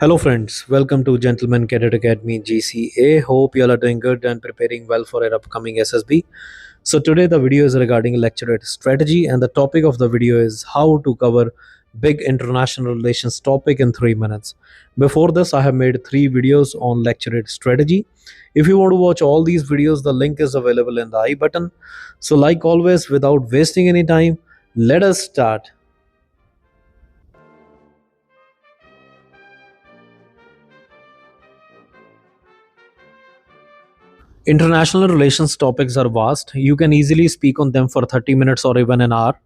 Hello, friends. Welcome to Gentleman Cadet Academy GCA. Hope you all are doing good and preparing well for your upcoming SSB. So, today the video is regarding lecturate strategy, and the topic of the video is how to cover big international relations topic in 3 minutes. Before this, I have made 3 videos on lecturate strategy. If you want to watch all these videos, the link is available in the I button. So, like always, without wasting any time, let us start. International relations topics are vast. You can easily speak on them for 30 minutes or even an hour.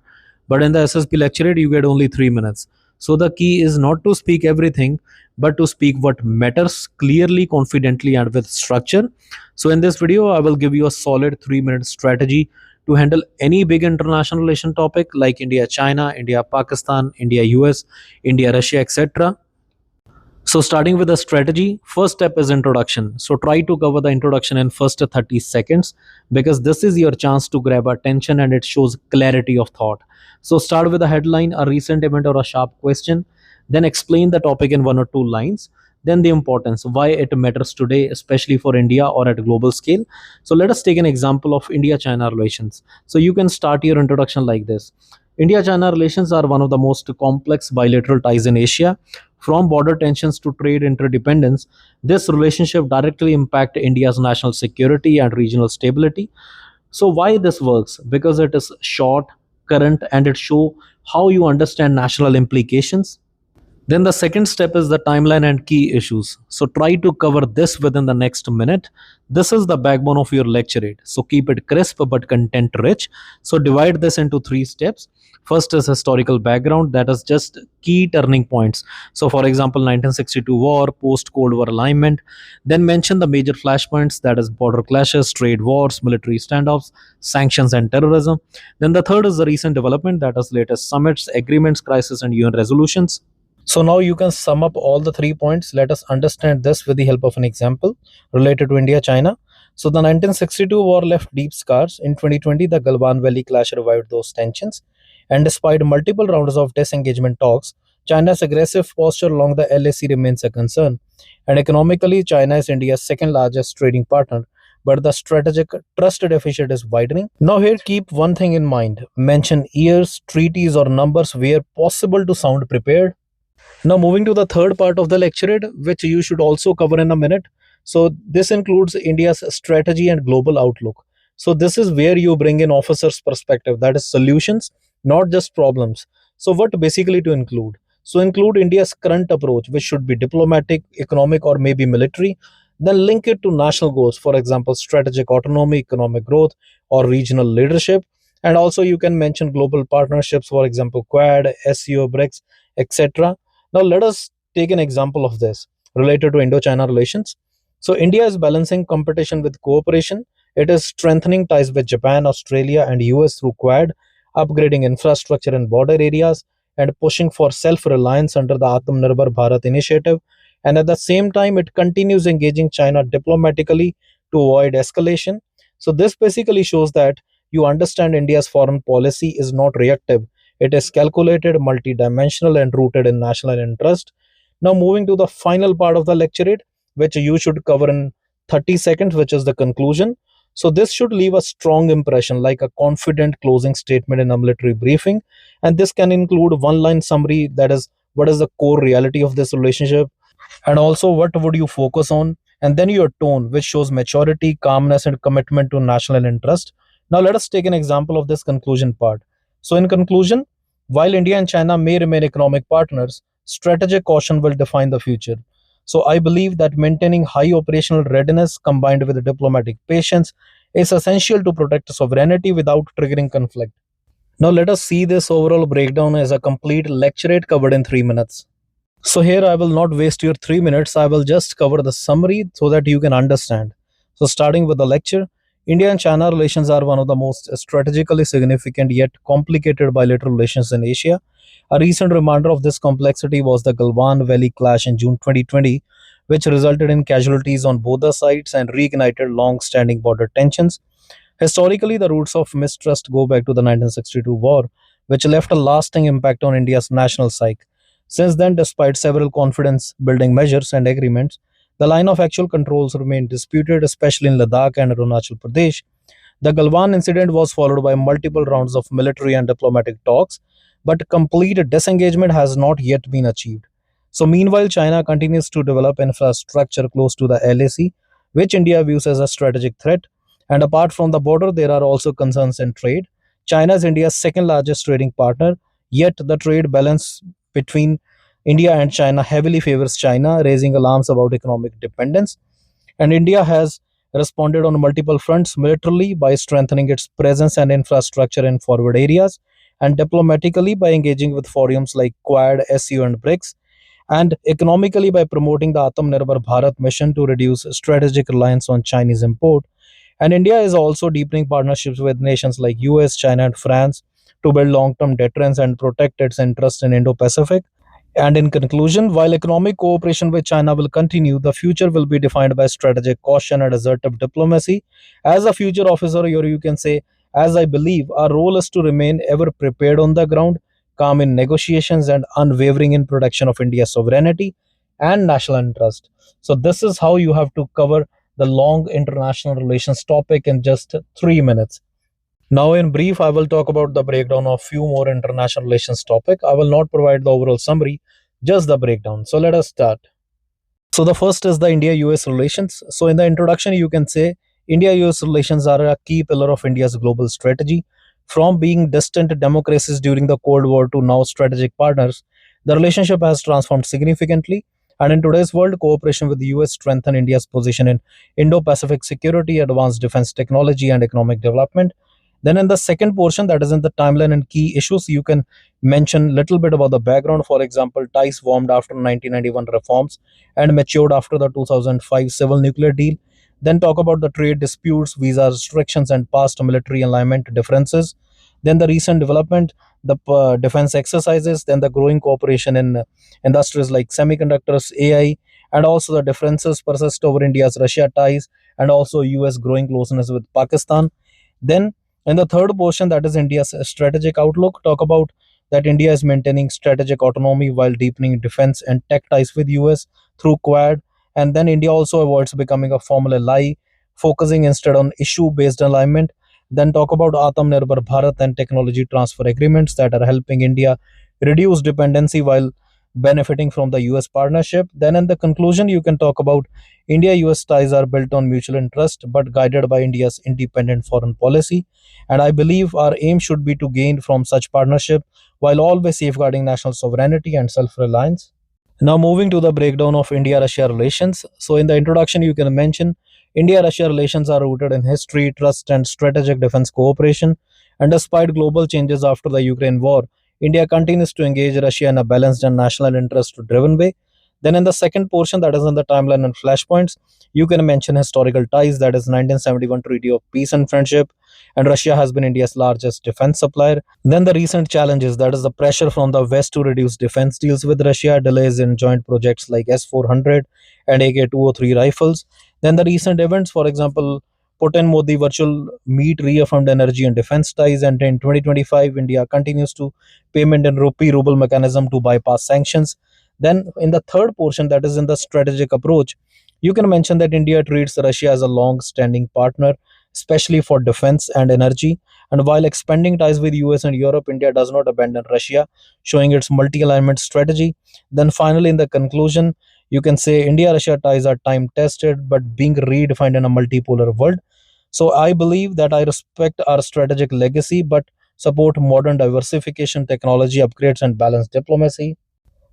But in the SSP lecture, you get only 3 minutes. So the key is not to speak everything, but to speak what matters clearly, confidently, and with structure. So in this video, I will give you a solid 3 minute strategy to handle any big international relation topic like India, China, India, Pakistan, India, US, India, Russia, etc. So starting with the strategy, first step is introduction. So try to cover the introduction in first 30 seconds because this is your chance to grab attention and it shows clarity of thought. So start with a headline, a recent event or a sharp question, then explain the topic in 1 or 2 lines, then the importance, why it matters today, especially for India or at a global scale. So let us take an example of India-China relations. So you can start your introduction like this. India-China relations are one of the most complex bilateral ties in Asia. From border tensions to trade interdependence, this relationship directly impact India's national security and regional stability. So why this works? Because it is short, current, and it show how you understand national implications. Then the second step is the timeline and key issues. So try to cover this within the next minute. This is the backbone of your lecturate. So keep it crisp but content rich. So divide this into 3 steps. First is historical background, that is just key turning points. So for example, 1962 war, post Cold War alignment. Then mention the major flashpoints, that is border clashes, trade wars, military standoffs, sanctions and terrorism. Then the third is the recent development, that is latest summits, agreements, crisis and UN resolutions. So now you can sum up all the 3 points. Let us understand this with the help of an example related to India China. So the 1962 war left deep scars. In 2020, the Galwan Valley clash revived those tensions. And despite multiple rounds of disengagement talks, China's aggressive posture along the LAC remains a concern. And economically, China is India's second largest trading partner. But the strategic trust deficit is widening. Now, here keep one thing in mind, mention years, treaties, or numbers where possible to sound prepared. Now, moving to the third part of the lecturate, which you should also cover in a minute. So, this includes India's strategy and global outlook. So, this is where you bring in officers' perspective, that is, solutions, not just problems. So, what basically to include? So, include India's current approach, which should be diplomatic, economic, or maybe military. Then link it to national goals, for example, strategic autonomy, economic growth, or regional leadership. And also, you can mention global partnerships, for example, Quad, SEO, BRICS, etc. Now, let us take an example of this related to Indo-China relations. So, India is balancing competition with cooperation. It is strengthening ties with Japan, Australia, and US through Quad, upgrading infrastructure in border areas, and pushing for self-reliance under the Atmanirbhar Bharat initiative. And at the same time, it continues engaging China diplomatically to avoid escalation. So, this basically shows that you understand India's foreign policy is not reactive. It is calculated, multidimensional, and rooted in national interest. Now, moving to the final part of the lecturate, which you should cover in 30 seconds, which is the conclusion. So, this should leave a strong impression, like a confident closing statement in a military briefing. And this can include one line summary, that is, what is the core reality of this relationship, and also what would you focus on, and then your tone, which shows maturity, calmness, and commitment to national interest. Now, let us take an example of this conclusion part. So, in conclusion, while India and China may remain economic partners, strategic caution will define the future. So, I believe that maintaining high operational readiness combined with diplomatic patience is essential to protect sovereignty without triggering conflict. Now, let us see this overall breakdown as a complete lecturate covered in 3 minutes. So, here I will not waste your 3 minutes, I will just cover the summary so that you can understand. So, starting with the lecture. India and China relations are one of the most strategically significant yet complicated bilateral relations in Asia. A recent reminder of this complexity was the Galwan Valley clash in June 2020, which resulted in casualties on both the sides and reignited long standing border tensions. Historically, the roots of mistrust go back to the 1962 war, which left a lasting impact on India's national psyche. Since then, despite several confidence building measures and agreements, the line of actual controls remained disputed, especially in Ladakh and Arunachal Pradesh. The Galwan incident was followed by multiple rounds of military and diplomatic talks, but complete disengagement has not yet been achieved. So, meanwhile, China continues to develop infrastructure close to the LAC, which India views as a strategic threat. And apart from the border, there are also concerns in trade. China is India's second largest trading partner, yet the trade balance between India and China heavily favors China, raising alarms about economic dependence. And India has responded on multiple fronts militarily by strengthening its presence and infrastructure in forward areas, and diplomatically by engaging with forums like Quad, SU, and BRICS, and economically by promoting the Atmanirbhar Bharat mission to reduce strategic reliance on Chinese import. And India is also deepening partnerships with nations like US, China, and France to build long term deterrence and protect its interests in Indo Pacific. And in conclusion, while economic cooperation with China will continue, the future will be defined by strategic caution and assertive diplomacy. As a future officer, or you can say, as I believe, our role is to remain ever prepared on the ground, calm in negotiations, and unwavering in protection of India's sovereignty and national interest. So, this is how you have to cover the long international relations topic in just 3 minutes. Now, in brief, I will talk about the breakdown of few more international relations topic. I will not provide the overall summary, just the breakdown. So let us start. So the first is the India-US relations. So in the introduction, you can say India-US relations are a key pillar of India's global strategy. From being distant democracies during the Cold War to now strategic partners, the relationship has transformed significantly. And in today's world, cooperation with the US strengthen India's position in Indo-Pacific security, advanced defense technology, and economic development. Then in the second portion, that is in the timeline and key issues, you can mention little bit about the background. For example, ties formed after 1991 reforms and matured after the 2005 civil nuclear deal. Then talk about the trade disputes, visa restrictions, and past military alignment differences. Then the recent development, the defense exercises, then the growing cooperation in industries like semiconductors, AI, and also the differences persist over India's Russia ties and also US growing closeness with Pakistan. Then in the third portion, that is India's strategic outlook, talk about that India is maintaining strategic autonomy while deepening defense and tech ties with US through Quad. And then India also avoids becoming a formal ally, focusing instead on issue-based alignment. Then talk about Atmanirbhar Bharat and technology transfer agreements that are helping India reduce dependency while benefiting from the US partnership. Then in the conclusion, you can talk about India US ties are built on mutual interest but guided by India's independent foreign policy. And I believe our aim should be to gain from such partnership while always safeguarding national sovereignty and self reliance. Now, moving to the breakdown of India Russia relations. So, in the introduction, you can mention India Russia relations are rooted in history, trust, and strategic defense cooperation. And despite global changes after the Ukraine war, India continues to engage Russia in a balanced and national interest driven way. Then, in the second portion, that is in the timeline and flashpoints, you can mention historical ties, that is 1971 Treaty of Peace and Friendship, and Russia has been India's largest defense supplier. Then the recent challenges, that is the pressure from the West to reduce defense deals with Russia, delays in joint projects like S-400 and AK-203 rifles. Then the recent events, for example, Putin Modi virtual meet reaffirmed energy and defense ties, and in 2025, India continues to payment in rupee ruble mechanism to bypass sanctions. Then, in the third portion, that is in the strategic approach, you can mention that India treats Russia as a long standing partner, especially for defense and energy. And while expanding ties with US and Europe, India does not abandon Russia, showing its multi alignment strategy. Then, finally, in the conclusion, you can say India Russia ties are time tested but being redefined in a multipolar world. So, I believe that I respect our strategic legacy but support modern diversification, technology upgrades, and balanced diplomacy.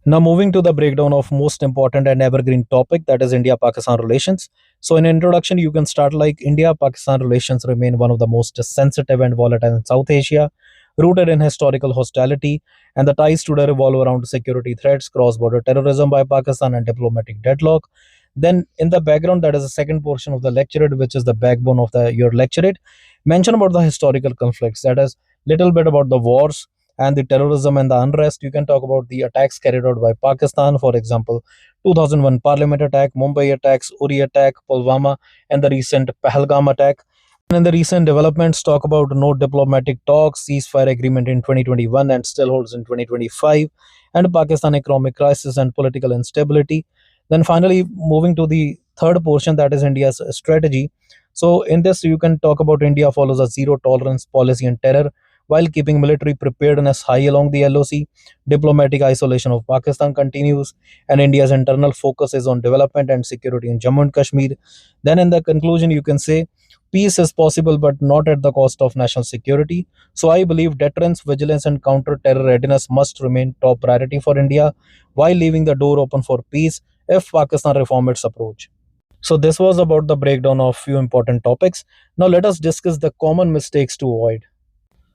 Now, moving to the breakdown of most important and evergreen topic, that is India-Pakistan relations. So, in introduction, you can start like India-Pakistan relations remain one of the most sensitive and volatile in South Asia, rooted in historical hostility, and the ties today revolve around security threats, cross-border terrorism by Pakistan, and diplomatic deadlock. Then, in the background, that is the second portion of the lecturate, which is the backbone of the your lecturate. Mention about the historical conflicts. That is little bit about the wars and the terrorism and the unrest. You can talk about the attacks carried out by Pakistan, for example, 2001 Parliament attack, Mumbai attacks, Uri attack, Pulwama, and the recent Pahalgam attack. And in the recent developments, talk about no diplomatic talks, ceasefire agreement in 2021 and still holds in 2025. and Pakistan economic crisis and political instability. Then finally, moving to the third portion, that is India's strategy. So in this, you can talk about India follows a zero tolerance policy on terror while keeping military preparedness high along the LOC. Diplomatic isolation of Pakistan continues, and India's internal focus is on development and security in Jammu and Kashmir. Then, in the conclusion, you can say peace is possible but not at the cost of national security. So, I believe deterrence, vigilance, and counter terror readiness must remain top priority for India while leaving the door open for peace if Pakistan reform its approach. So, this was about the breakdown of few important topics. Now, let us discuss the common mistakes to avoid.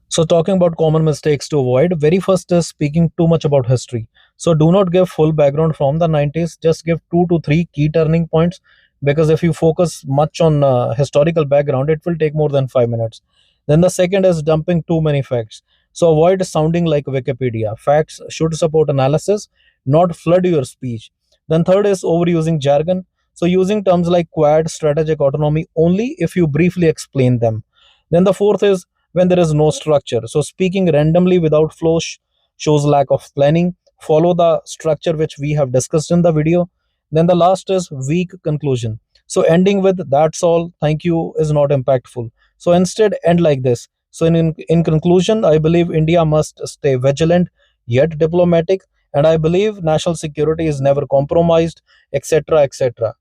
So, talking about common mistakes to avoid, very first is speaking too much about history. So, do not give full background from the 90s, just give 2 to 3 key turning points, because if you focus much on historical background, it will take more than 5 minutes. Then, the second is dumping too many facts. So, avoid sounding like Wikipedia. Facts should support analysis, not flood your speech. Then, third is overusing jargon. So, using terms like quad, strategic autonomy only if you briefly explain them. Then, the fourth is when there is no structure. So, speaking randomly without flow shows lack of planning. Follow the structure which we have discussed in the video. Then, the last is weak conclusion. So, ending with that's all, thank you is not impactful. So, instead, end like this. So, in conclusion, I believe India must stay vigilant yet diplomatic, and I believe national security is never compromised, etc. etc.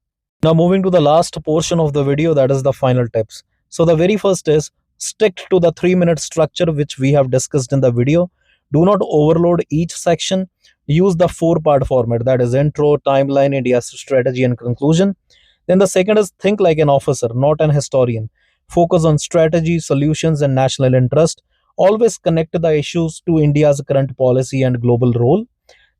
Now, moving to the last portion of the video, that is the final tips. So, the very first is stick to the 3 minute structure which we have discussed in the video. Do not overload each section. Use the 4 part format, that is intro, timeline, India's strategy, and conclusion. Then the second is think like an officer, not an historian. Focus on strategy, solutions, and national interest. Always connect the issues to India's current policy and global role.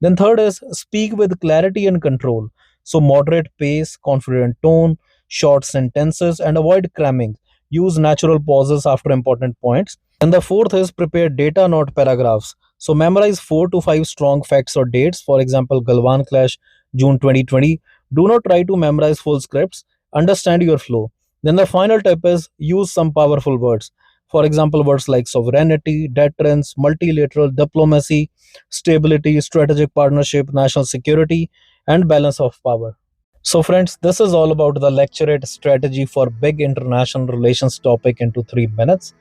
Then third is speak with clarity and control. So moderate pace, confident tone, short sentences, and avoid cramming. Use natural pauses after important points. And the fourth is prepare data, not paragraphs. So memorize 4 to 5 strong facts or dates. For example, Galwan clash, June 2020. Do not try to memorize full scripts. Understand your flow. Then the final tip is use some powerful words. For example, words like sovereignty, deterrence, multilateral diplomacy, stability, strategic partnership, national security, and balance of power. So, friends, this is all about the lecturate strategy for big international relations topic into 3 minutes.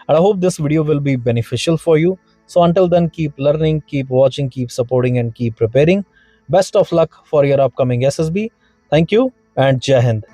And I hope this video will be beneficial for you. So, until then, keep learning, keep watching, keep supporting, and keep preparing. Best of luck for your upcoming SSB. Thank you and Jai Hind.